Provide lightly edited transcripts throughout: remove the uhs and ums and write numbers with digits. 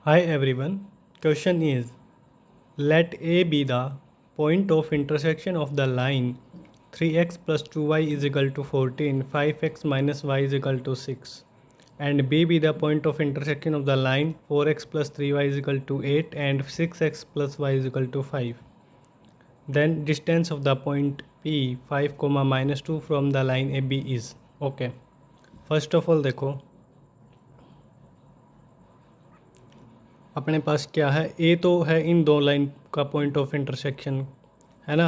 Hi everyone. Question is, let A be the point of intersection of the line 3x plus 2y is equal to 14, 5x minus y is equal to 6, and B be the point of intersection of the line 4x plus 3y is equal to 8 and 6x plus y is equal to 5. Then distance of the point P 5, minus 2 from the line AB is. Okay. First of all देखो अपने पास क्या है, ए तो है इन दो line का point of intersection, है ना।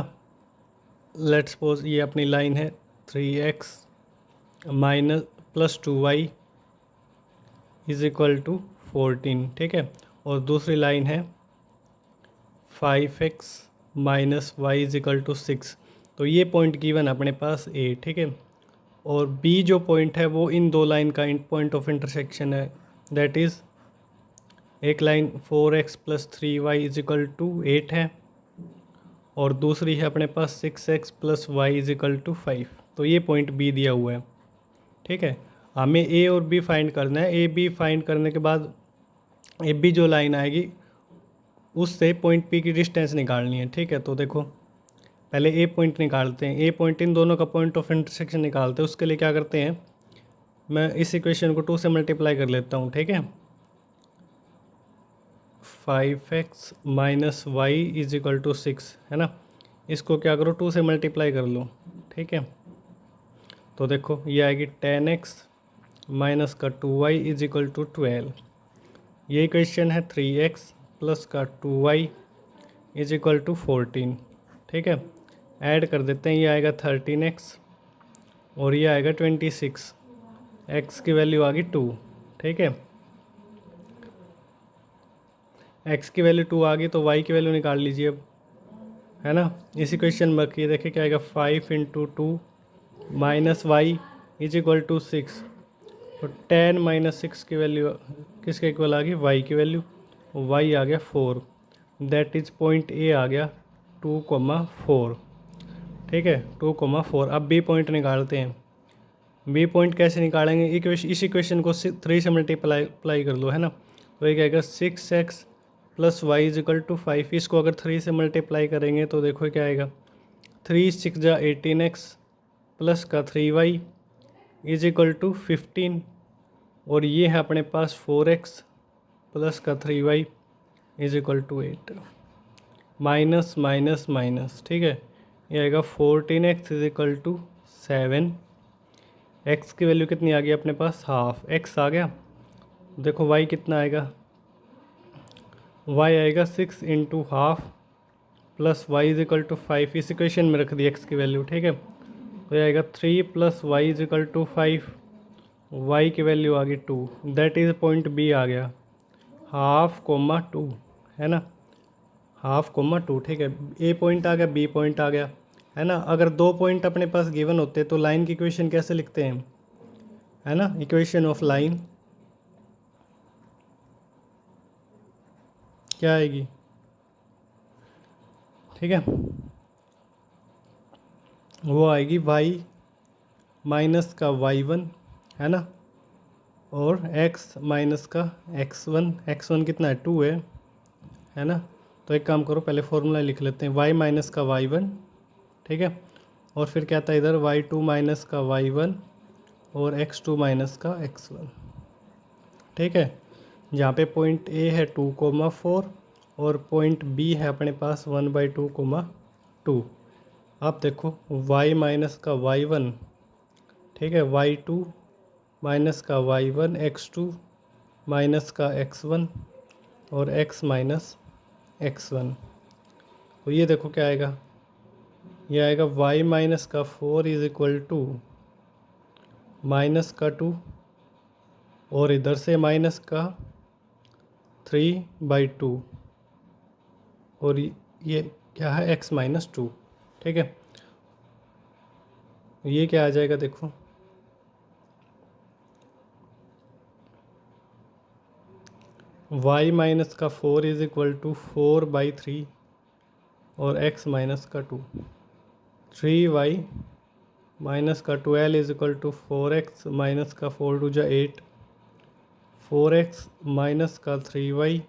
लेट्स सपोज ये अपनी लाइन है 3x minus plus 2y is equal to 14, ठीक है। और दूसरी लाइन है 5x minus y is equal to 6। तो ये पॉइंट गिवन अपने पास ए, ठीक है। और बी जो पॉइंट है वो इन दो लाइन का पॉइंट ऑफ इंटरसेक्शन है, दैट इज़ एक line 4x plus 3y is equal to 8 है और दूसरी है अपने पास 6x plus y is equal to 5। तो ये पॉइंट बी दिया हुआ है, ठीक है। हमें ए और बी फाइंड करना है। ए बी फाइंड करने के बाद ए बी जो लाइन आएगी उससे पॉइंट पी की डिस्टेंस निकालनी है, ठीक है। तो देखो पहले ए पॉइंट निकालते हैं। ए पॉइंट इन दोनों का पॉइंट ऑफ इंटरसेक्शन निकालते हैं। उसके लिए क्या करते हैं, मैं इस इक्वेशन को 2 से मल्टीप्लाई कर लेता हूँ, ठीक है। 5x minus y is equal to 6, है ना। इसको क्या करो 2 से मल्टीप्लाई कर लो, ठीक है। तो देखो ये आएगी 10x माइनस का 2y इज इक्वल टू 12। ये इक्वेशन है 3x प्लस का 2y इज इक्वल टू 14, ठीक है। ऐड कर देते हैं, ये आएगा 13x और ये आएगा 26। x की वैल्यू आ गई 2, ठीक है। x की वैल्यू 2 आ गई तो y की वैल्यू निकाल लीजिए अब, है ना। इसी क्वेश्चन में रखिए, देखिए क्या आएगा 5 into 2 minus y is equal to 6। तो 10 माइनस 6 की वैल्यू किसके इक्वल आ गई, y की वैल्यू। y आ गया 4, दैट इज पॉइंट ए आ गया 2,4, ठीक है। 2,4। अब बी पॉइंट निकालते हैं। बी पॉइंट कैसे निकालेंगे, इस इक्वेशन को 3 से मल्टीप्लाई कर लो, है ना। तो ये क्या आएगा 6x plus y is equal to 5। इसको अगर 3 से मल्टीप्लाई करेंगे तो देखो क्या आएगा 3 6 जा 18x प्लस का 3y इज इक्वल टू 15। और ये है अपने पास 4x प्लस का 3y is equal to 8। Minus minus minus, ठीक है। ये आएगा 14x is equal to 7। x की वैल्यू कितनी आ गई अपने पास, हाफ x आ गया। देखो y कितना आएगा, y आएगा 6 into half plus y is equal to 5। इस इक्वेशन में रख दी x की वैल्यू, ठीक है। तो ये आएगा 3 plus y is equal to 5। y की वैल्यू आ गई 2, दैट इज़ पॉइंट बी आ गया 1/2, है ना। 1/2, ठीक है। ए पॉइंट आ गया, बी पॉइंट आ गया, है ना। अगर दो पॉइंट अपने पास गिवन होते तो लाइन की इक्वेशन कैसे लिखते हैं, है ना। इक्वेशन ऑफ लाइन क्या आएगी, ठीक है। वो आएगी y माइनस का y1, है ना, और x माइनस का x1। x1 कितना है, 2 है ना। तो एक काम करो, पहले फॉर्मूला लिख लेते हैं, y माइनस का y1, ठीक है। और फिर क्या था इधर y2 माइनस का y1 और x2 माइनस का x1, ठीक है। जहाँ पे पॉइंट ए है 2,4 और पॉइंट बी है अपने पास 1/2,2। अब देखो y माइनस का y1, ठीक है, y2 माइनस का y1, x2 माइनस का x1 और x माइनस x1। तो ये देखो क्या आएगा, ये आएगा y माइनस का 4 इज इक्वल टू माइनस का 2 और इधर से माइनस का 3/2 और ये क्या है x माइनस 2, ठीक है। ये क्या आ जाएगा देखो, y माइनस का 4 इज इक्वल टू 4/3 और x माइनस का 2। 3y माइनस का 12 is equal to 4x minus का 4 2 जा 8। 4x माइनस का 3y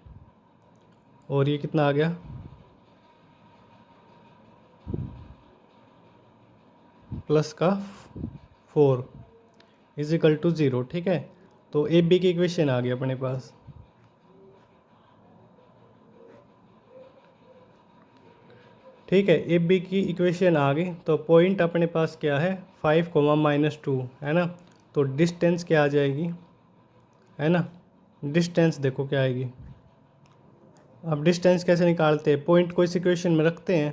और ये कितना आ गया प्लस का 4 इज इक्वल टू 0। ठीक है, तो ए बी की इक्वेशन आ गई अपने पास। ठीक है, ए बी की इक्वेशन आ गई, तो पॉइंट अपने पास क्या है 5, -2 है ना। तो डिस्टेंस क्या आ जाएगी, है ना, डिस्टेंस देखो क्या आएगी। अब डिस्टेंस कैसे निकालते हैं, पॉइंट को इस इक्वेशन में रखते हैं,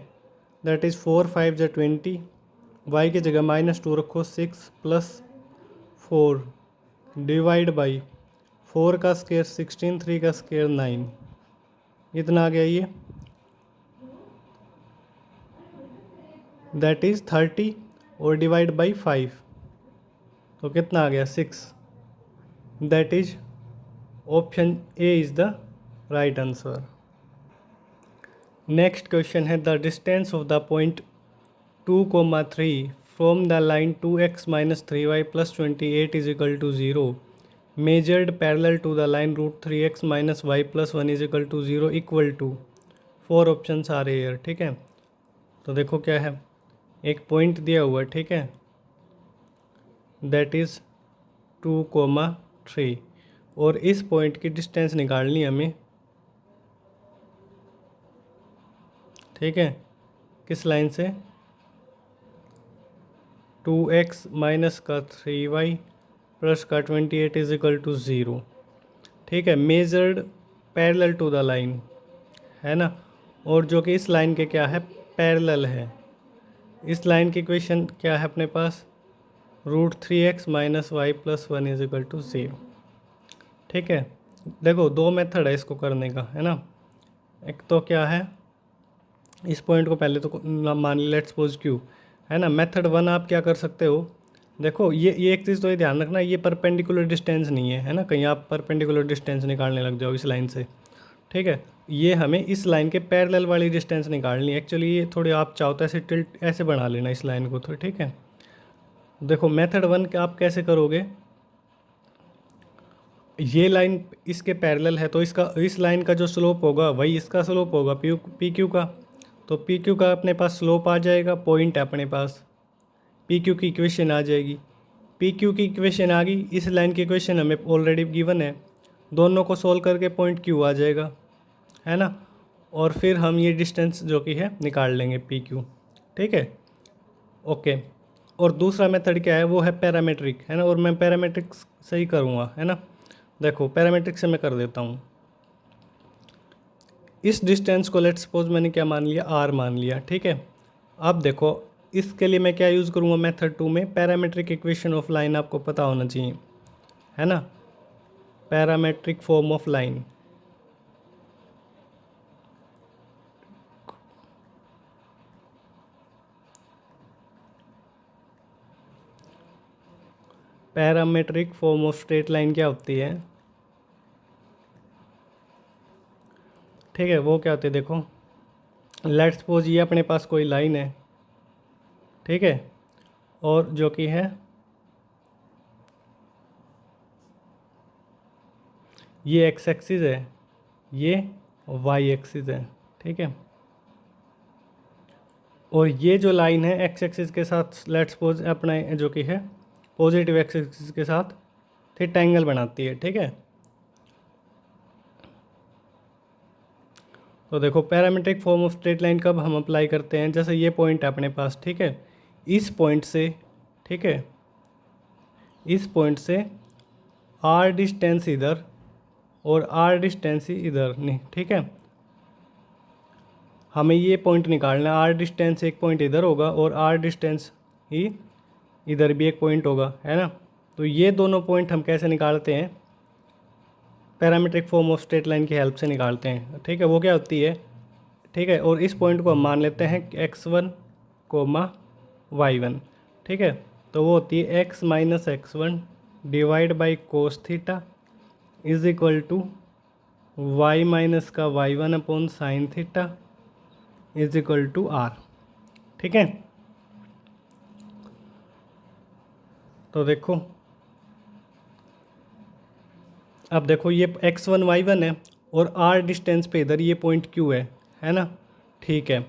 दैट इज़ 4 5 × 20, वाई की जगह -2 रखो, 6 + 4 डिवाइड बाई 4 का स्क्वायर 16, 3 का स्क्वायर 9, इतना आ गया ये, दैट इज़ 30 और डिवाइड बाई 5 तो कितना आ गया 6। That is option A is the right answer. Next question है the distance of the point 2, 3 from the line 2x - 3y + 28 is equal to 0 measured parallel to the line √3x - y + 1 is equal to 0 equal to 4 option आ रहे हैं। ठीक है, तो देखो क्या है, एक पॉइंट दिया हुआ है, ठीक है, दैट इज़ 2, 3 और इस पॉइंट की डिस्टेंस निकालनी है हमें। ठीक है, किस लाइन से, 2x माइनस का 3y प्लस का 28 इज इक्वल टू 0। ठीक है, measured parallel to the line, है ना, और जो कि इस लाइन के क्या है पैरेलल है। इस लाइन की इक्वेशन क्या है अपने पास, √3x - y + 1 is equal to 0। ठीक है, देखो दो मेथड है इसको करने का, है ना। एक तो क्या है, इस पॉइंट को पहले तो मान ली लेट्स सपोज क्यू, है ना। मेथड 1 आप क्या कर सकते हो, देखो ये एक चीज़ तो ये ध्यान रखना, ये परपेंडिकुलर डिस्टेंस नहीं है, है ना, कहीं आप परपेंडिकुलर डिस्टेंस निकालने लग जाओ इस लाइन से। ठीक है, ये हमें इस लाइन के पैरेलल वाली डिस्टेंस निकालनी है। एक्चुअली ये थोड़ी आप चाहो तो ऐसे टिल्ट ऐसे बना लेना इस लाइन को, तो ठीक है। देखो मेथड 1 का आप कैसे करोगे, ये लाइन इसके पैरेलल है तो इसका इस लाइन का जो स्लोप होगा वही इसका स्लोप होगा पी क्यू का। तो पी क्यू का अपने पास स्लोप आ जाएगा, पॉइंट है अपने पास, पी क्यू की इक्वेशन आ जाएगी। पी क्यू की इक्वेशन आ गई, इस लाइन की इक्वेशन हमें ऑलरेडी गिवन है, दोनों को सोल्व करके पॉइंट क्यू आ जाएगा, है ना। और फिर हम ये डिस्टेंस जो कि है निकाल लेंगे पी क्यू। ठीक है, ओके। और दूसरा मेथड क्या है, वो है पैरामेट्रिक, है ना, और मैं पैरामेट्रिक से ही करूँगा, है ना। देखो पैरामेट्रिक से मैं कर देता हूँ। इस डिस्टेंस को लेट्स सपोज मैंने क्या मान लिया, आर मान लिया। ठीक है, अब देखो इसके लिए मैं क्या यूज़ करूँगा मेथड 2 में, पैरामेट्रिक इक्वेशन ऑफ लाइन आपको पता होना चाहिए, है ना, parametric form of line. Parametric form of straight line क्या होती है, ठीक है, वो क्या होती है, देखो लेट्स सपोज ये अपने पास कोई लाइन है, ठीक है, और जो कि है ये एक्स एक्सिस है, ये वाई एक्सिस है। ठीक है, और ये जो लाइन है एक्स एक्सिस के साथ लेट्स सपोज अपना जो कि है पॉजिटिव एक्स एक्सिस के साथ थीटा एंगल बनाती है। ठीक है, तो देखो parametric form of straight line कब हम अप्लाई करते हैं, जैसे ये पॉइंट है अपने पास, ठीक है, इस पॉइंट से, ठीक है, इस पॉइंट से आर डिस्टेंस इधर और आर डिस्टेंस इधर नहीं। ठीक है, हमें ये पॉइंट निकालना है, आर डिस्टेंस एक पॉइंट इधर होगा और आर डिस्टेंस ही इधर भी एक पॉइंट होगा, है ना। तो ये दोनों पॉइंट हम कैसे निकालते हैं, parametric form of straight line की हेल्प से निकालते हैं। ठीक है, वो क्या होती है, ठीक है, और इस पॉइंट को हम मान लेते हैं x1, y1। ठीक है, तो वो होती है x - x1 divide by cos theta is equal to y - का y1 upon sine theta is equal to r। ठीक है, तो देखो अब देखो ये x1 y1 है और r डिस्टेंस पे इधर ये पॉइंट q है ना। ठीक है,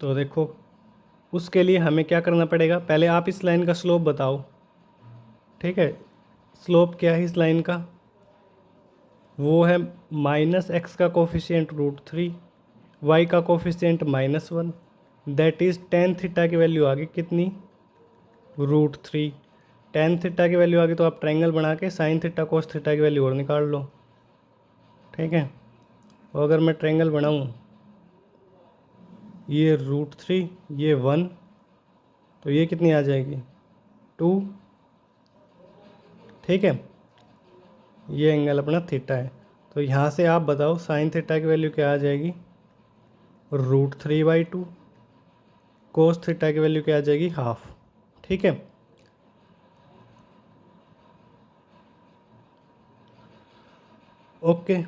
तो देखो उसके लिए हमें क्या करना पड़ेगा, पहले आप इस लाइन का स्लोप बताओ। ठीक है, स्लोप क्या है इस लाइन का, वो है -x का कोफिशिएंट √3, y का coefficient -1, that is tan theta की वैल्यू आ गई कितनी, √3। tan थीटा की वैल्यू आ गई तो आप ट्रायंगल बना के sin थीटा cos थीटा की वैल्यू और निकाल लो। ठीक है, और अगर मैं ट्रायंगल बनाऊँ, ये √3, ये 1, तो ये कितनी आ जाएगी, 2। ठीक है, ये एंगल अपना थीटा है। तो यहाँ से आप बताओ साइन थीटा की वैल्यू क्या आ जाएगी, √3/2। कोस थीटा की वैल्यू क्या आ जाएगी, हाफ। ठीक है, ओके।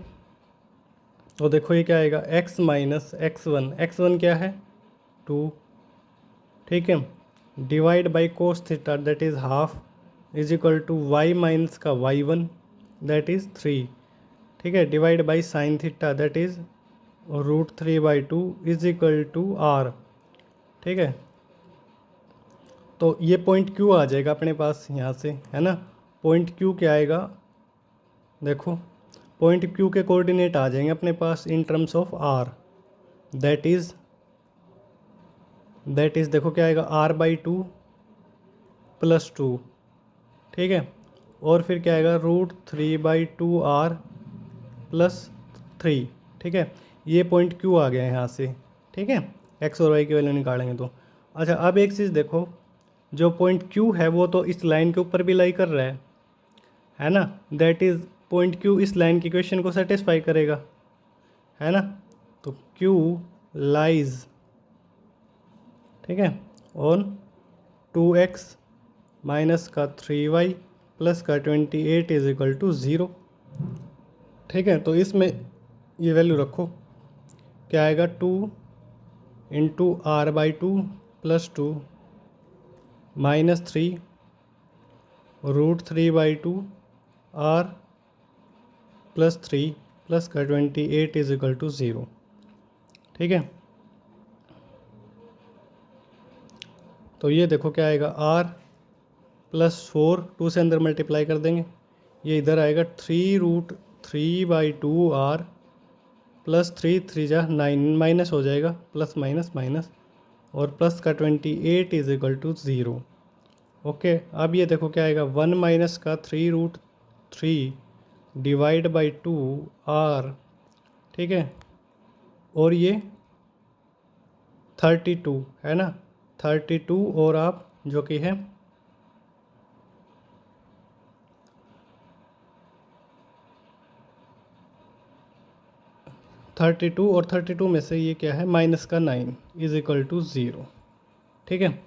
तो देखो ये क्या आएगा, x माइनस x1, x1 क्या है, 2। ठीक है, divide by cos theta that is half is equal to y minus का y1 दैट इज़ 3। ठीक है, divide by sine theta that is √3/2 is equal to r। ठीक है, तो ये पॉइंट क्यू आ जाएगा अपने पास यहाँ से, है ना। पॉइंट क्यू क्या आएगा, देखो पॉइंट क्यू के कोऑर्डिनेट आ जाएंगे अपने पास in terms of R, that is देखो क्या आएगा, r/2 + 2। ठीक है, और फिर क्या आएगा, √3/2r + 3। ठीक है, ये पॉइंट क्यू आ गया है यहाँ से। ठीक है, एक्स और वाई की वैल्यू निकालेंगे तो। अच्छा, अब एक चीज़ देखो, जो पॉइंट क्यू है वो तो इस लाइन के ऊपर भी लाई कर रहा है ना। दैट इज़ पॉइंट क्यू इस लाइन की इक्वेशन को सेटिस्फाई करेगा, है ना। तो क्यू लाइज, ठीक है, ऑन 2x माइनस का 3y प्लस का 28 इज इक्वल टू 0। ठीक है, तो इसमें ये वैल्यू रखो, क्या आएगा, 2 इंटू r/2 + 2 -3 √3/2 r + 3 प्लस का 28 इज इक्वल टू 0। ठीक है, तो ये देखो क्या आएगा, r +4, 2 से अंदर मल्टीप्लाई कर देंगे, ये इधर आएगा 3√3/2r + 3 3 जा 9, माइनस हो जाएगा, प्लस माइनस माइनस, और प्लस का 28 इज इक्वल टू 0। ओके, अब ये देखो क्या आएगा, 1 माइनस का 3√3 डिवाइड बाई 2r। ठीक है, और ये 32 है ना, 32 और आप जो कि है 32, और 32 में से ये क्या है, माइनस का 9 इज इक्वल टू 0। ठीक है,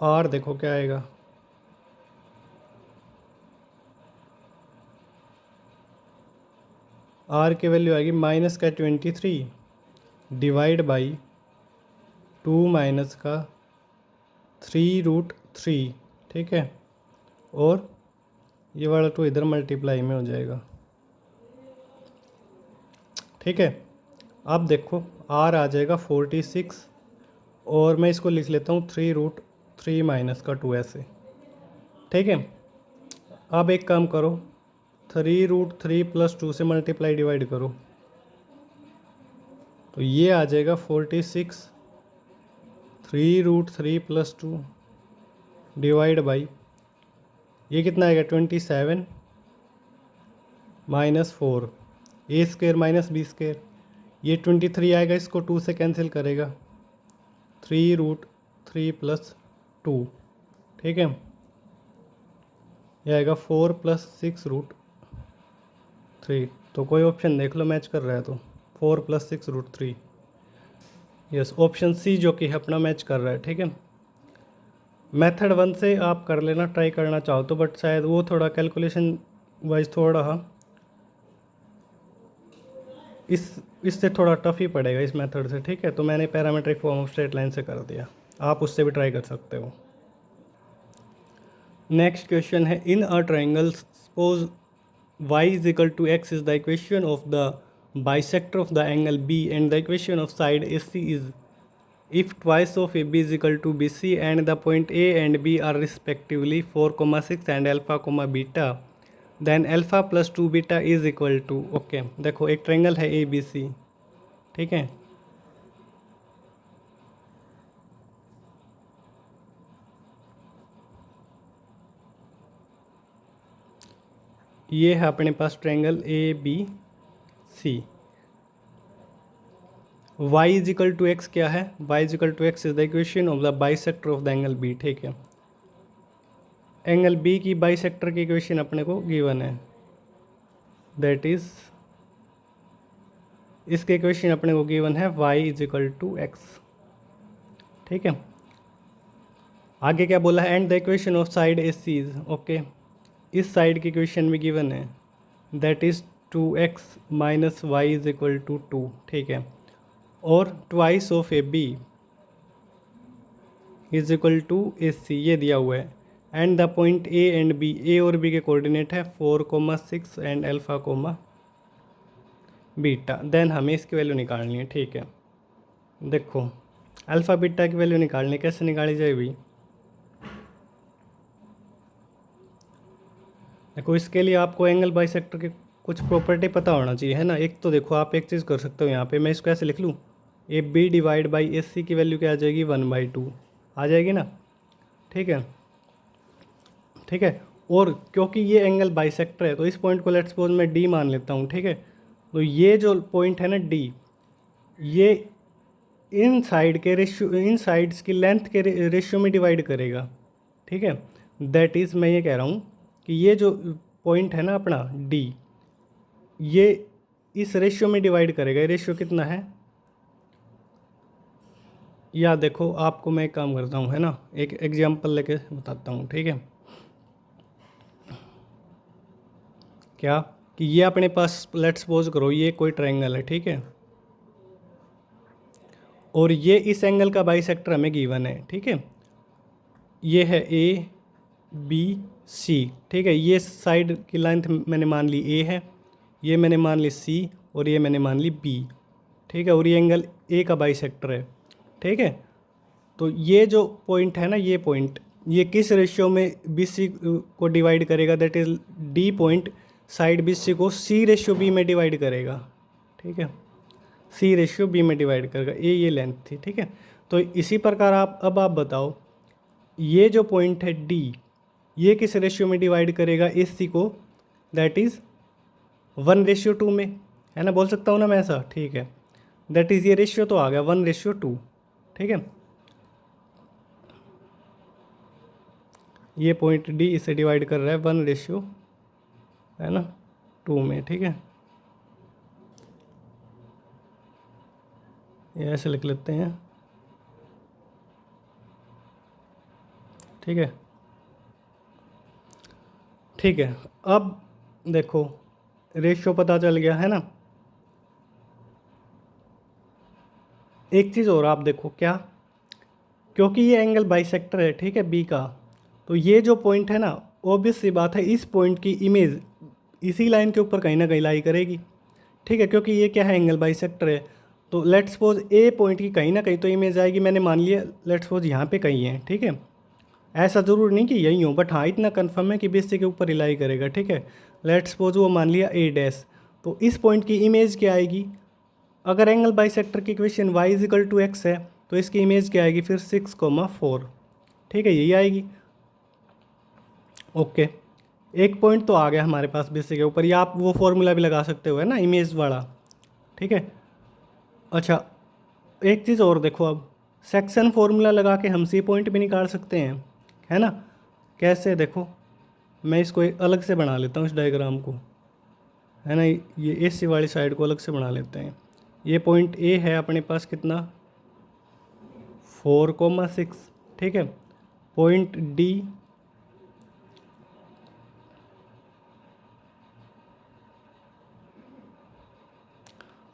और देखो क्या आएगा, r की वैल्यू आएगी माइनस का 23 डिवाइड बाई 2 माइनस का 3√3। ठीक है, और ये वाला 2 इधर मल्टीप्लाई में हो जाएगा। ठीक है, अब देखो r आ जाएगा 46, और मैं इसको लिख लेता हूँ 3√3 माइनस का 2 ऐसे। ठीक है, अब एक काम करो, 3√3 + 2 से मल्टीप्लाई डिवाइड करो, तो ये आ जाएगा 46 3√3 + 2 डिवाइड बाई, ये कितना आएगा, 27 -4, a² माइनस b², ये 23 आएगा, इसको 2 से कैंसिल करेगा, 3√3 + 2। ठीक है, ये आएगा 4 + 6√3। तो कोई ऑप्शन देख लो मैच कर रहा है तो, 4 + 6√3, यस, ऑप्शन सी जो कि है अपना मैच कर रहा है। ठीक है, मेथड 1 से आप कर लेना, ट्राई करना चाहो तो, बट शायद वो थोड़ा कैलकुलेशन वाइज थोड़ा इससे थोड़ा टफ ही पड़ेगा इस मेथड से। ठीक है, तो मैंने parametric form of straight line से कर दिया, आप उससे भी ट्राई कर सकते हो। नेक्स्ट क्वेश्चन है, in a triangle suppose y is equal to x is the equation of the bisector of the angle B, and the equation of side AC is if twice of AB is equal to BC and the point A and B are respectively 4,6 and alpha, beta, then alpha plus 2 beta is equal to, okay देखो एक triangle है ABC, ठीक है, ये है अपने पास triangle ABC। y is equal to x क्या है, y is equal to x is the equation of the bisector of the angle B, ठीक है। एंगल B की बाइसेक्टर की इक्वेशन अपने को गिवन है, दैट इज इसके इक्वेशन अपने को गिवन है y is equal to x, ठीक है। आगे क्या बोला है, and the equation of side AC is, okay, इस साइड की इक्वेशन में गिवन है that is 2x minus y is equal to 2, ठीक है, और twice of AB is equal to AC ये दिया हुआ है, and the point A and B, A और B के कोऑर्डिनेट है 4,6 एंड अल्फा, बीटा। देन हमें इसकी वैल्यू निकालनी है, ठीक है। देखो अल्फ़ा बीटा की वैल्यू निकालनी, कैसे निकाली जाएगी, देखो इसके लिए आपको एंगल बाइसेक्टर के कुछ प्रॉपर्टी पता होना चाहिए, है ना। एक तो देखो आप एक चीज़ कर सकते हो, यहाँ पे मैं इसको ऐसे लिख लूँ, AB डिवाइड बाई AC की वैल्यू क्या आ जाएगी, 1/2 आ जाएगी ना, ठीक है, ठीक है। और क्योंकि ये एंगल बाइसेक्टर है तो इस पॉइंट को लेट्स सपोज मैं D मान लेता हूँ, ठीक है। तो ये जो पॉइंट है ना D, ये इन साइड के रेशियो, इन साइड्स की लेंथ के रेशियो में डिवाइड करेगा, ठीक है। दैट इज़ मैं ये कह रहा हूँ कि ये जो पॉइंट है ना अपना D, ये इस रेशियो में डिवाइड करेगा। ये रेशियो कितना है, या देखो आपको मैं एक काम करता हूँ, है ना, एक एग्जांपल लेके बताता हूँ, ठीक है। क्या कि ये अपने पास लेट्स सपोज करो ये कोई ट्रायंगल है, ठीक है, और ये इस एंगल का बाइसेक्टर हमें गिवन है, ठीक है। ये है ABC, ठीक है। ये साइड की लेंथ मैंने मान ली A है, ये मैंने मान ली C, और ये मैंने मान ली B, ठीक है। और ये एंगल A का बाइसेक्टर है, ठीक है। तो ये जो पॉइंट है ना, ये पॉइंट ये किस रेशियो में BC को डिवाइड करेगा, that is D point side BC को C रेशियो B में डिवाइड करेगा, ठीक है, C रेशियो B में डिवाइड करेगा। ये लेंथ थी, ठीक है। तो इसी प्रकार अब आप बताओ ये जो पॉइंट है D, ये किस रेशियो में डिवाइड करेगा AC को, दैट इज़ 1/2 में, है ना, बोल सकता हूँ ना मैं ऐसा, ठीक है। दैट इज़ ये रेशियो तो आ गया 1/2, ठीक है। ये पॉइंट D इसे डिवाइड कर रहा है 1/2, है ना, 2 में, ठीक है। ये ऐसे लिख लेते हैं, ठीक है, ठीक है। अब देखो रेशियो पता चल गया, है ना। एक चीज़ और आप देखो, क्या, क्योंकि ये एंगल बाइसेक्टर है, ठीक है, B का, तो ये जो पॉइंट है ना, ऑब्वियस सी बात है इस पॉइंट की इमेज इसी लाइन के ऊपर कहीं ना कहीं लाई करेगी, ठीक है, क्योंकि ये क्या है, एंगल बाइसेक्टर है। तो लेट्स सपोज A पॉइंट की कहीं ना कहीं तो इमेज आएगी, मैंने मान लिया लेट्स सपोज यहाँ पे कहीं है, ठीक है। ऐसा ज़रूर नहीं कि यही हो, बट हाँ इतना कन्फर्म है कि BC के ऊपर रिलाई करेगा, ठीक है। लेट्स सपोज वो मान लिया A डैश, तो इस पॉइंट की इमेज क्या आएगी, अगर एंगल बाइसेक्टर की equation y is equal to x है तो इसकी इमेज क्या आएगी फिर 6,4, ठीक है, यही आएगी, ओके। एक पॉइंट तो आ गया हमारे पास BC के ऊपर, या आप वो फॉर्मूला भी लगा सकते हो, है ना, इमेज वाला, ठीक है। अच्छा एक चीज़ और देखो, अब सेक्शन फार्मूला लगा के हम C पॉइंट भी निकाल सकते हैं, है ना। कैसे, देखो मैं इसको एक अलग से बना लेता हूँ इस डायग्राम को, है ना, ये AC वाली साइड को अलग से बना लेते हैं। ये पॉइंट A है अपने पास कितना 4,6, ठीक है। पॉइंट D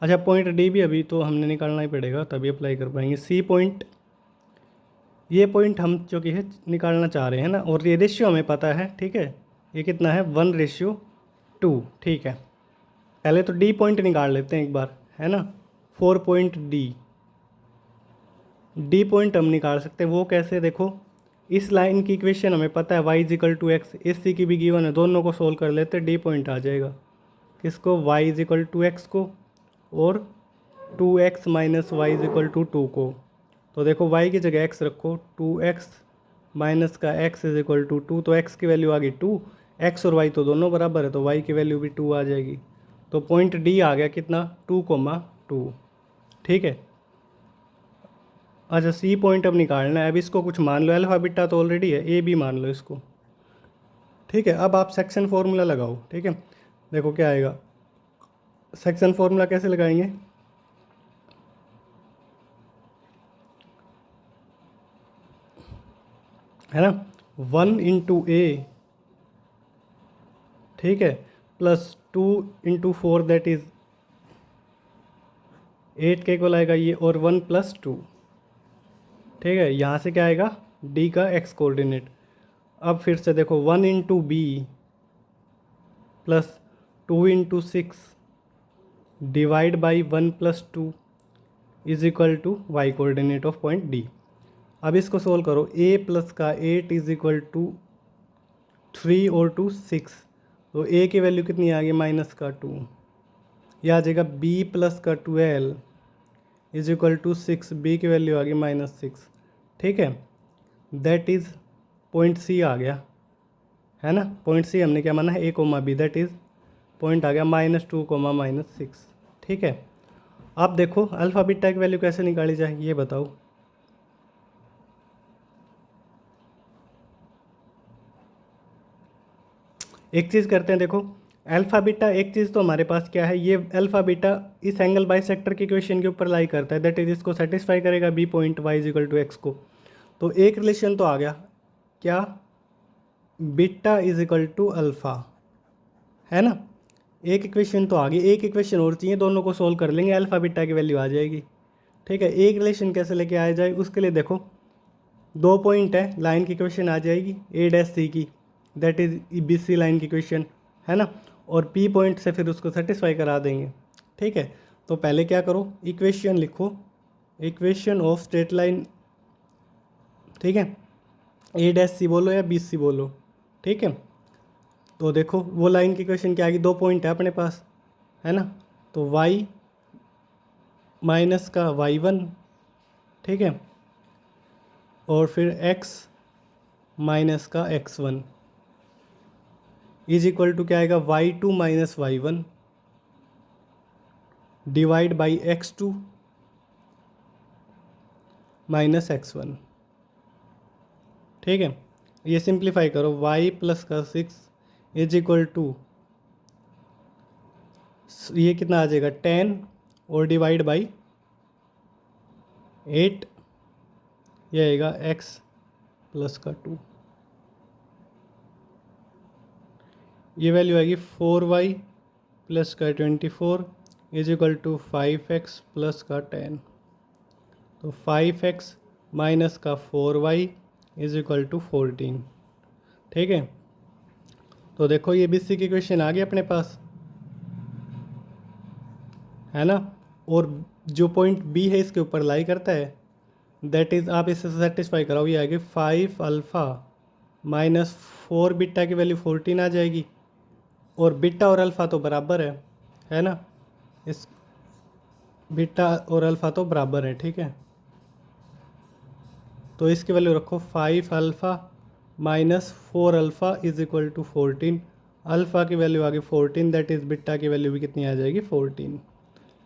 अच्छा पॉइंट D भी अभी तो हमने निकालना ही पड़ेगा तभी अप्लाई कर पाएंगे। C पॉइंट, ये पॉइंट हम जो कि है निकालना चाह रहे हैं ना, और ये रेशियो हमें पता है, ठीक है, ये कितना है 1/2 2, ठीक है। पहले तो डी पॉइंट निकाल लेते हैं एक बार, है ना। 4 पॉइंट डी पॉइंट हम निकाल सकते हैं। वो कैसे, देखो इस लाइन की इक्वेशन हमें पता है y इजिकल टू एक्स, इस सी की भी गिवन है, दोनों को सोल्व कर लेते हैं, डी पॉइंट आ जाएगा। किसको, y इजिकल टू एक्स को, और 2x minus Y is equal to 2 को। तो देखो y की जगह x रखो, 2x माइनस का x इज इक्वल टू 2, तो x की वैल्यू आ गई 2, x और y तो दोनों बराबर है, तो y की वैल्यू भी 2 आ जाएगी। तो पॉइंट डी आ गया कितना, 2,2, ठीक है। अच्छा सी पॉइंट अब निकालना है। अब इसको कुछ मान लो, अल्फा बीटा तो ऑलरेडी है, ए भी मान लो इसको, ठीक है। अब आप सेक्शन फॉर्मूला लगाओ, ठीक है। देखो क्या आएगा, सेक्शन फॉर्मूला कैसे लगाएंगे, है ना, 1 इंटू ए, ठीक है, प्लस 2 इंटू 4 दैट इज 8 के इक्वल आएगा ये, और 1 प्लस 2, ठीक है। यहाँ से क्या आएगा, डी का एक्स कोऑर्डिनेट। अब फिर से देखो 1 into B plus 2 into 6 divide by 1 plus 2 is equal to y coordinate of point D. अब इसको सोल्व करो, ए प्लस का 8 इज इक्वल टू 3 और 2 6, तो ए की वैल्यू कितनी आ गई, माइनस का 2। यह आ जाएगा बी प्लस का 12 इज इक्वल टू 6, बी की वैल्यू आ गई -6, ठीक है। दैट इज़ पॉइंट सी आ गया, है ना। पॉइंट सी हमने क्या माना है, a comma b, that is point आ गया -2, -6, ठीक है। अब देखो अल्फ़ा बीटा की वैल्यू कैसे निकाली जाए, ये बताओ। एक चीज़ करते हैं, देखो अल्फ़ा बीटा, एक चीज़ तो हमारे पास क्या है, ये अल्फ़ा बीटा इस एंगल बाइसेक्टर की इक्वेशन के ऊपर लाई करता है, दैट इज इसको सेटिस्फाई करेगा B point y is equal to x को। तो एक रिलेशन तो आ गया, क्या, beta is equal to alpha, है ना। एक इक्वेशन तो आ गई, एक इक्वेशन और चाहिए, दोनों को सोल्व कर लेंगे, अल्फ़ा बीटा की वैल्यू आ जाएगी, ठीक है। एक रिलेशन कैसे लेके आया जाए, उसके लिए देखो 2 पॉइंट है, लाइन की इक्वेशन आ जाएगी ए डैश सी की, that is B C line की इक्वेशन, है ना। और पी पॉइंट से फिर उसको सेटिस्फाई करा देंगे, ठीक है। तो पहले क्या करो, इक्वेशन लिखो, इक्वेशन ऑफ स्ट्रेट लाइन, ठीक है। ए डैश सी बोलो या बी सी बोलो, ठीक है। तो देखो वो लाइन की इक्वेशन क्या आएगी, 2 पॉइंट है अपने पास, है ना। तो y माइनस का y1, ठीक है, और फिर x माइनस का x1 इज इक्वल टू क्या आएगा, y2 minus y1 divide by x2 minus x1, ठीक है। ये सिंप्लीफाई करो, y प्लस का 6 इज इक्वल टू, ये कितना आ जाएगा 10 और डिवाइड बाई 8, ये आएगा x प्लस का 2, ये वैल्यू आएगी 4y प्लस का 24 is equal to 5x plus का 10। तो 5x माइनस का 4y इज इक्वल टू 14, ठीक है। तो देखो ये BC की इक्वेशन आ गई अपने पास, है ना। और जो पॉइंट B है इसके ऊपर लाई करता है, दैट इज़ आप इससे सेटिस्फाई कराओ, ये आएगी 5 अल्फ़ा माइनस 4 बीटा की वैल्यू 14 आ जाएगी, और बीटा और अल्फ़ा तो बराबर है ना। इस बीटा और अल्फ़ा तो बराबर है, ठीक है। तो इसकी वैल्यू रखो 5 alpha minus 4 alpha is equal to 14, alpha की वैल्यू आ गई 14, दैट इज़ बीटा की वैल्यू भी कितनी आ जाएगी 14।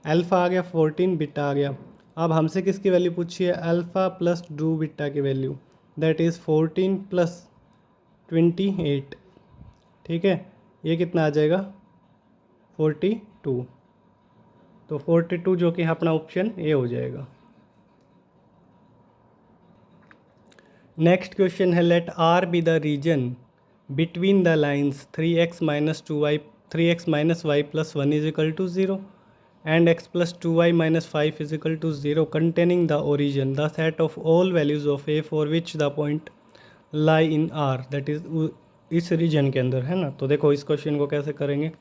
अल्फ़ा आ गया 14, बीटा आ गया। अब हमसे किसकी वैल्यू पूछी है, अल्फ़ा प्लस 2 बीटा की वैल्यू, दैट इज़ 14 प्लस 28, ठीक है। ये कितना आ जाएगा 42, तो 42 जो कि अपना ऑप्शन ए हो जाएगा। नेक्स्ट क्वेश्चन है, let R be the region between the lines 3x minus 2y 3x minus y plus 1 is equal to 0 and x plus 2y minus 5 is equal to 0 containing the origin the set of all values of a for which the point lie in R, that is इस reason के अंदर, है ना। तो देखो इस question को कैसे करेंगे,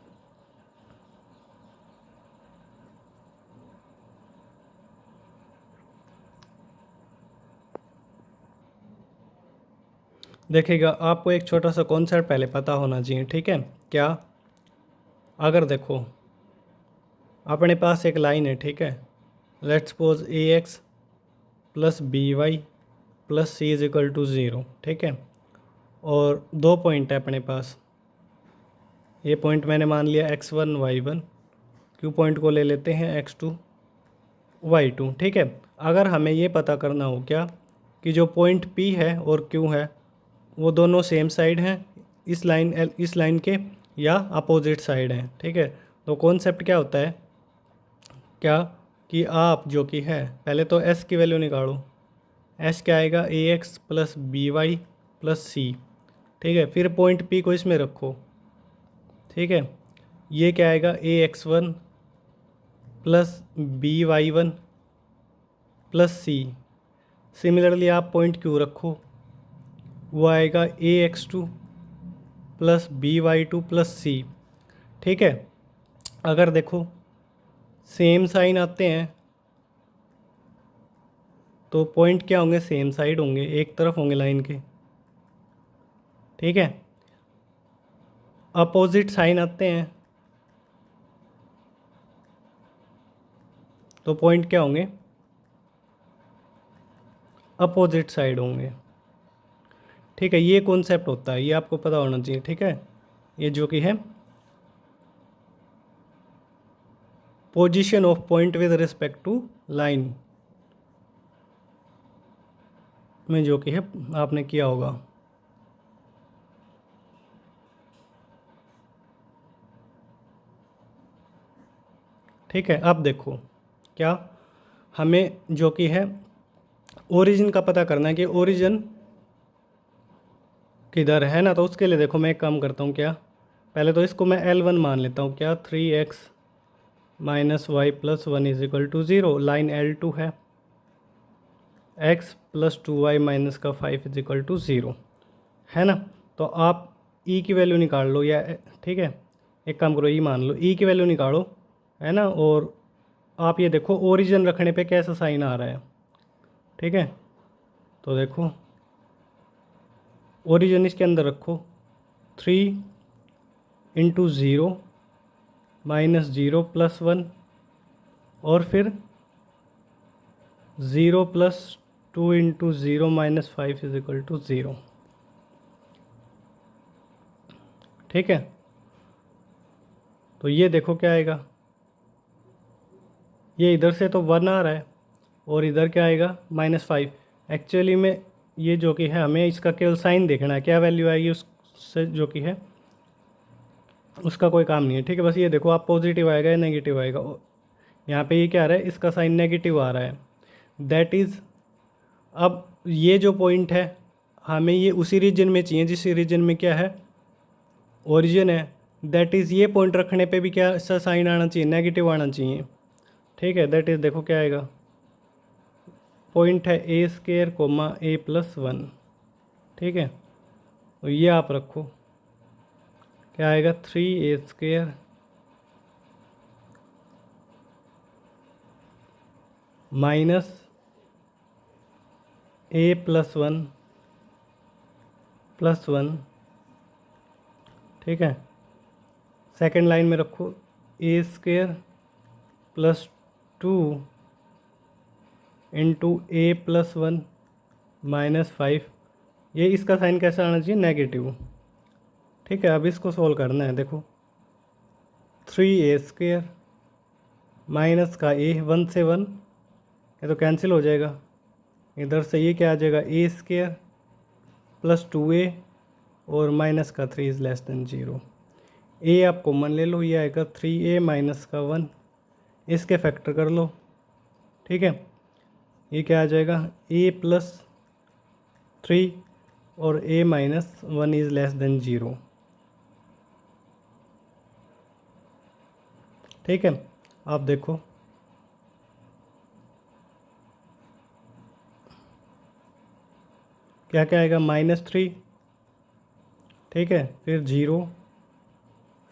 देखिएगा, आपको एक छोटा सा कॉन्सेप्ट पहले पता होना चाहिए, ठीक है। क्या? अगर देखो अपने पास एक लाइन है, ठीक है, let's suppose A x plus B y plus C is equal to zero, ठीक है। और दो पॉइंट है अपने पास, ये पॉइंट मैंने मान लिया x1 y1, क्यू पॉइंट को ले लेते हैं x2 y2, ठीक है। अगर हमें ये पता करना हो क्या कि जो पॉइंट P है और Q है वो दोनों सेम साइड हैं इस लाइन के या अपोजिट साइड हैं, ठीक है। तो कॉन्सेप्ट क्या होता है, क्या कि आप जो कि है पहले तो s की वैल्यू निकालो। s क्या आएगा, a x plus B y plus c, ठीक है। फिर पॉइंट P को इसमें रखो, ठीक है। ये क्या आएगा, a x one plus B y one plus c. Similarly आप पॉइंट Q रखो, वो आएगा a x two plus B y two plus c, ठीक है। अगर देखो सेम साइन आते हैं तो पॉइंट क्या होंगे, सेम साइड होंगे, एक तरफ होंगे लाइन के, ठीक है। अपोजिट साइन आते हैं तो पॉइंट क्या होंगे, अपोजिट साइड होंगे, ठीक है। ये कॉन्सेप्ट होता है, ये आपको पता होना चाहिए, ठीक है। ये जो कि है position of point with respect to line में जो कि है आपने किया होगा, ठीक है। अब देखो क्या हमें जो कि है ओरिजिन का पता करना है कि ओरिजिन किधर है ना। तो उसके लिए देखो मैं एक काम करता हूँ, क्या पहले तो इसको मैं L1 मान लेता हूँ, क्या 3x minus y plus one is equal to zero. Line L2 है, x प्लस 2y माइनस का 5 इज इक्वल टू ज़ीरो, है ना। तो आप e की वैल्यू निकाल लो, या ठीक है एक काम करो, e मान लो, e की वैल्यू निकालो, है ना। और आप ये देखो ओरिजिन रखने पे कैसा साइन आ रहा है, ठीक है। तो देखो ओरिजिन इसके अंदर रखो, 3 × 0 माइनस 0 प्लस 1 और फिर 0 plus 2 × 0 minus 5 is equal to zero, ठीक है। तो ये देखो क्या आएगा, ये इधर से तो 1 आ रहा है और इधर क्या आएगा, -5। एक्चुअली में ये जो कि है हमें इसका केवल साइन देखना है, क्या वैल्यू आएगी उससे जो कि है उसका कोई काम नहीं है, ठीक है। बस ये देखो आप पॉजिटिव आएगा या नेगेटिव आएगा। यहाँ पे ये क्या आ रहा है, इसका साइन नेगेटिव आ रहा है, दैट इज़ अब ये जो पॉइंट है हमें ये उसी रीजन में चाहिए जिस रीजन में क्या है ओरिजिन है, दैट इज़ ये पॉइंट रखने पे भी क्या सा साइन आना चाहिए, नेगेटिव आना चाहिए, ठीक है। दैट इज़ देखो क्या आएगा, पॉइंट है ए स्क्र कोमा ए प्लस वन, ठीक है। तो ये आप रखो, क्या आएगा 3a² माइनस ए प्लस वन, ठीक है। सेकेंड लाइन में रखो a² plus 2 × a plus 1 minus 5। ये इसका साइन कैसा आना चाहिए, नेगेटिव, ठीक है। अब इसको सोल्व करना है, देखो 3a² माइनस का a, 1 से 1 ये तो कैंसिल हो जाएगा, इधर से ये क्या आ जाएगा a² प्लस 2a और माइनस का 3 इज़ लेस देन 0। a आप कॉमन ले लो, ये आएगा 3a माइनस का 1, इसके फैक्टर कर लो, ठीक है। ये क्या आ जाएगा a प्लस 3 और a minus 1 is less than 0, ठीक है। आप देखो क्या क्या आएगा, -3, ठीक है, फिर 0,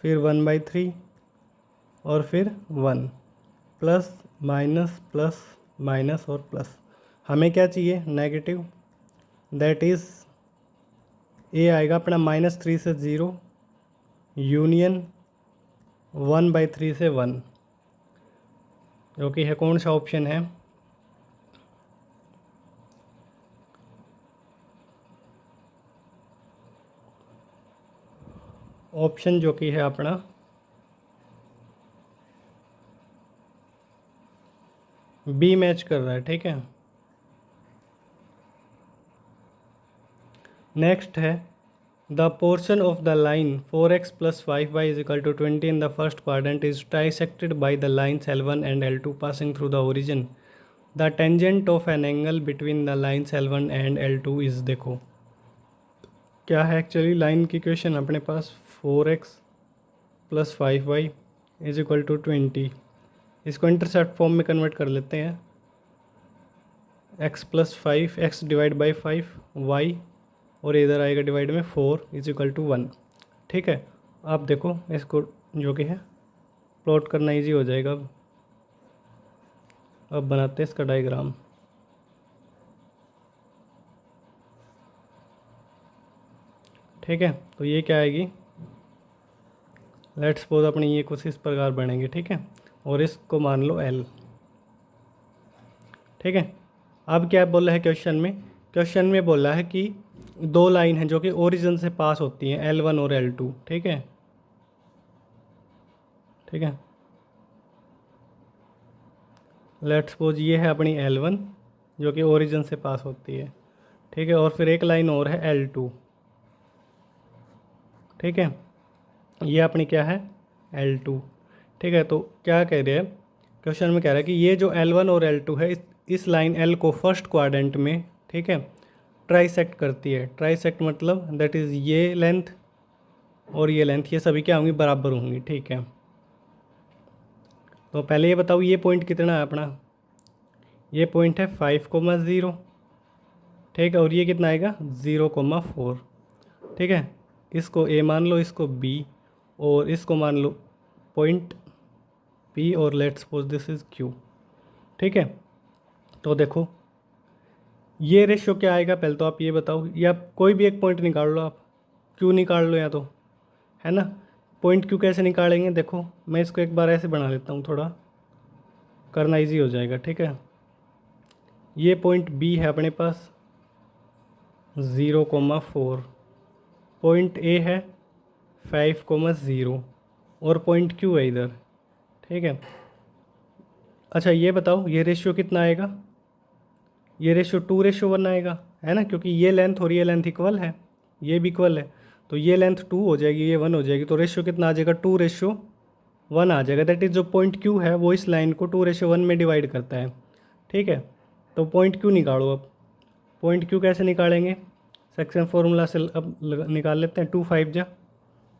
फिर 1/3 और फिर 1, प्लस माइनस प्लस माइनस और प्लस। हमें क्या चाहिए, नेगेटिव, दैट इज़ ए आएगा अपना -3 से 0 यूनियन 1/3 से 1, जो कि है कौन सा ऑप्शन है? ऑप्शन जो कि है अपना बी मैच कर रहा है, ठीक है। नेक्स्ट है the portion of the line 4x + 5y = 20 in the first quadrant is trisected by the lines L1 and L2 passing through the origin. The tangent of an angle between the lines L1 and L2 is, देखो क्या है actually line की equation अपने पास 4x + 5y = 20। इसको intercept form में convert कर लेते हैं, x + 5 x / 5 y और इधर आएगा डिवाइड में 4 = 1, ठीक है। आप देखो इसको जो कि है प्लॉट करना इजी हो जाएगा। अब बनाते हैं इसका डायग्राम। ठीक है, तो ये क्या आएगी, लेट्स सपोज अपनी ये कुछ इस प्रकार बनेंगे, ठीक है, और इसको मान लो L, ठीक है। अब क्या बोला है क्वेश्चन में? क्वेश्चन में बोला है कि दो लाइन हैं जो कि ओरिजिन से पास होती हैं, L1 और L2, ठीक है, ठीक है। लेट्स सपोज ये है अपनी L1 जो कि ओरिजिन से पास होती है, ठीक है, और फिर एक लाइन और है L2, ठीक है, ये अपनी क्या है L2, ठीक है। तो क्या कह रहे हैं क्वेश्चन में, कह रहा है कि ये जो L1 और L2 है इस लाइन L को फर्स्ट क्वाड्रेंट में, ठीक है, ट्राइसेक्ट करती है। ट्राइसेक्ट मतलब दैट इज़ ये लेंथ और ये लेंथ, ये सभी क्या होंगी, बराबर होंगी, ठीक है। तो पहले ये बताओ ये पॉइंट कितना है अपना, ये पॉइंट है 5,0, ठीक है, और ये कितना आएगा 0,4, ठीक है। इसको A मान लो, इसको B, और इसको मान लो पॉइंट P, और let's suppose this is Q, ठीक है। तो देखो ये रेशियो क्या आएगा, पहले तो आप ये बताओ, या कोई भी एक पॉइंट निकाल लो, आप Q निकाल लो या तो, है ना। पॉइंट Q कैसे निकालेंगे, देखो मैं इसको एक बार ऐसे बना लेता हूँ, थोड़ा करना इजी हो जाएगा, ठीक है। ये पॉइंट B है अपने पास 0,4, पॉइंट A है 5,0 और पॉइंट Q है इधर, ठीक है। अच्छा ये बताओ ये रेशियो कितना आएगा, ये रेशियो 2:1 आएगा, है ना, क्योंकि ये लेंथ और ये लेंथ इक्वल है, ये भी इक्वल है, तो ये लेंथ 2 हो जाएगी, ये 1 हो जाएगी, तो रेशियो कितना आ जाएगा 2:1 आ जाएगा। दैट इज़ जो पॉइंट Q है वो इस लाइन को 2:1 में डिवाइड करता है, ठीक है। तो पॉइंट Q निकालो। अब पॉइंट Q कैसे निकालेंगे, सेक्शन फार्मूला से अब निकाल लेते हैं। 2 5 जा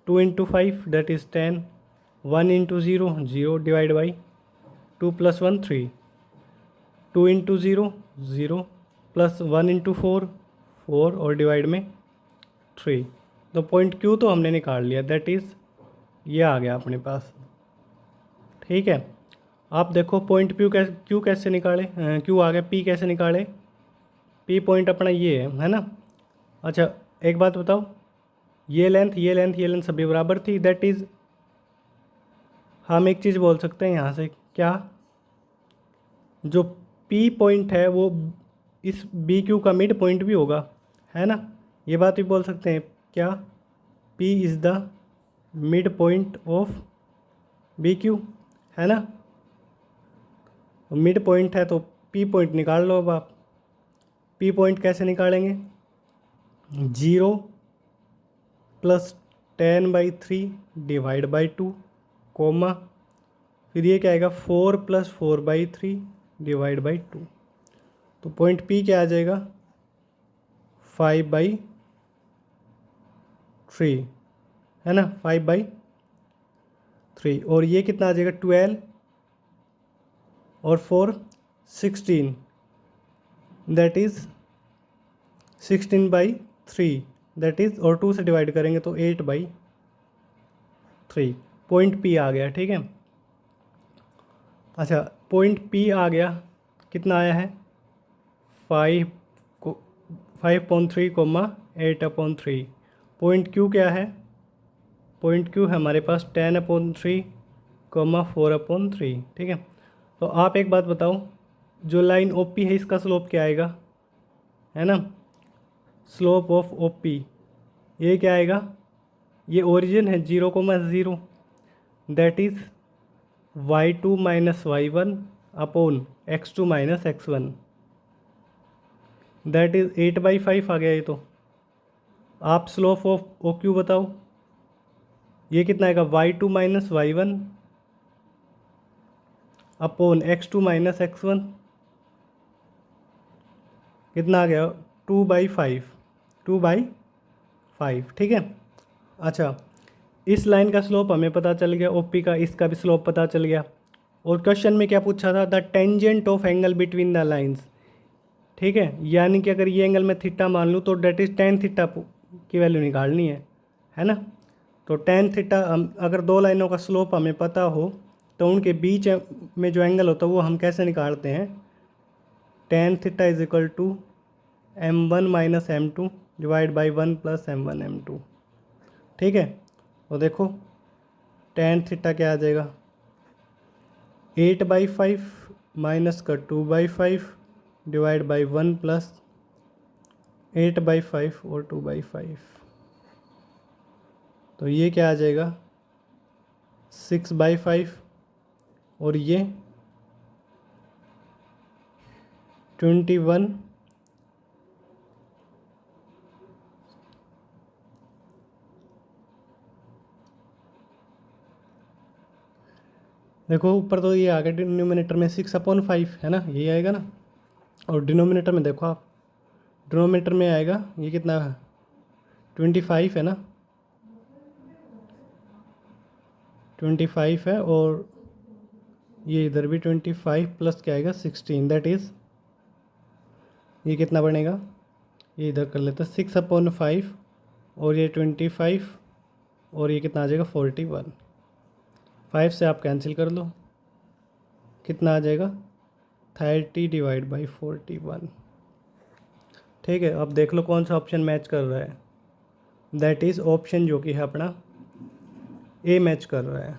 2 × 5 that is 10, 1 × 0 0 divide by 2 + 1 3, 2 × 0 0 plus 1 × 4 4 और डिवाइड में 3। तो पॉइंट Q तो हमने निकाल लिया, दैट इज़ ये आ गया अपने पास, ठीक है। आप देखो पॉइंट Q कैसे निकाले, Q आ गया, P कैसे निकाले, P पॉइंट अपना ये है ना। अच्छा एक बात बताओ, ये लेंथ ये लेंथ ये लेंथ सभी बराबर थी, दैट इज़ हम एक चीज़ बोल सकते हैं यहाँ से, क्या जो P पॉइंट है वो इस BQ का मिड पॉइंट भी होगा, है ना, ये बात भी बोल सकते हैं, क्या P is the mid point of BQ, है ना। मिड पॉइंट है तो P पॉइंट निकाल लो। अब आप P पॉइंट कैसे निकालेंगे, 0 + 10/3 डिवाइड बाई 2 कोमा, फिर ये क्या आएगा 4 + 4/3 डिवाइड बाई 2, तो पॉइंट P क्या आ जाएगा 5/3, है ना, 5/3, और ये कितना आ जाएगा 12 और 4 16, दैट इज़ 16/3, दैट इज़, और 2 से डिवाइड करेंगे तो 8/3, पॉइंट P आ गया, ठीक है। अच्छा पॉइंट P आ गया, कितना आया है 5.3, 8/3, पॉइंट क्यू क्या है, पॉइंट क्यू है हमारे पास 10/3 4/3, ठीक है। तो आप एक बात बताओ, जो लाइन ओ पी है इसका स्लोप क्या आएगा, है ना, स्लोप ऑफ ओ पी ये क्या आएगा, ये ओरिजिन है 0,0, that is y2 minus y1 upon x2 minus x1, that is 8/5 आ गया ये। तो आप स्लोप ऑफ ओ क्यू बताओ, ये कितना आएगा, y2 minus y1 upon x2 minus x1, कितना आ गया, 2/5, 2/5, ठीक है। अच्छा, इस लाइन का स्लोप हमें पता चल गया, ओपी का, इसका भी स्लोप पता चल गया। और क्वेश्चन में क्या पूछा था, the tangent of angle between the lines, ठीक है। यानी कि अगर ये एंगल मैं थीटा मान लूँ तो डेट इज टेन थीटा की वैल्यू निकालनी है ना। तो टेन थीटा, अगर दो लाइनों का स्लोप हमें पता हो तो उनके बीच में जो एंगल होता है वो हम कैसे निकालते हैं, tan theta is equal to m1 minus m2 divide by 1 plus m1 m2, ठीक है। तो देखो टेन थीटा क्या आ जाएगा, 8/5 माइनस का 2/5 डिवाइड बाई 1 प्लस 8/5 और 2/5, तो ये क्या आ जाएगा 6/5 और ये 21, देखो ऊपर तो ये आ गया डिनोमिनेटर में 6/5 है ना, ये आएगा ना। और डिनोमिनेटर में देखो आप, डिनोमिनेटर में आएगा ये कितना है, 25 है ना, 25 है। और ये इधर भी 25 प्लस क्या आएगा 16, दैट इज़ ये कितना बनेगा, ये इधर कर लेते हैं 6/5 और ये 25 और ये कितना आ जाएगा 41, 5 से आप कैंसिल कर लो, कितना आ जाएगा 30 डिवाइड बाई 41, ठीक है। अब देख लो कौन सा ऑप्शन मैच कर रहा है, दैट इज़ ऑप्शन जो कि है अपना ए मैच कर रहा है।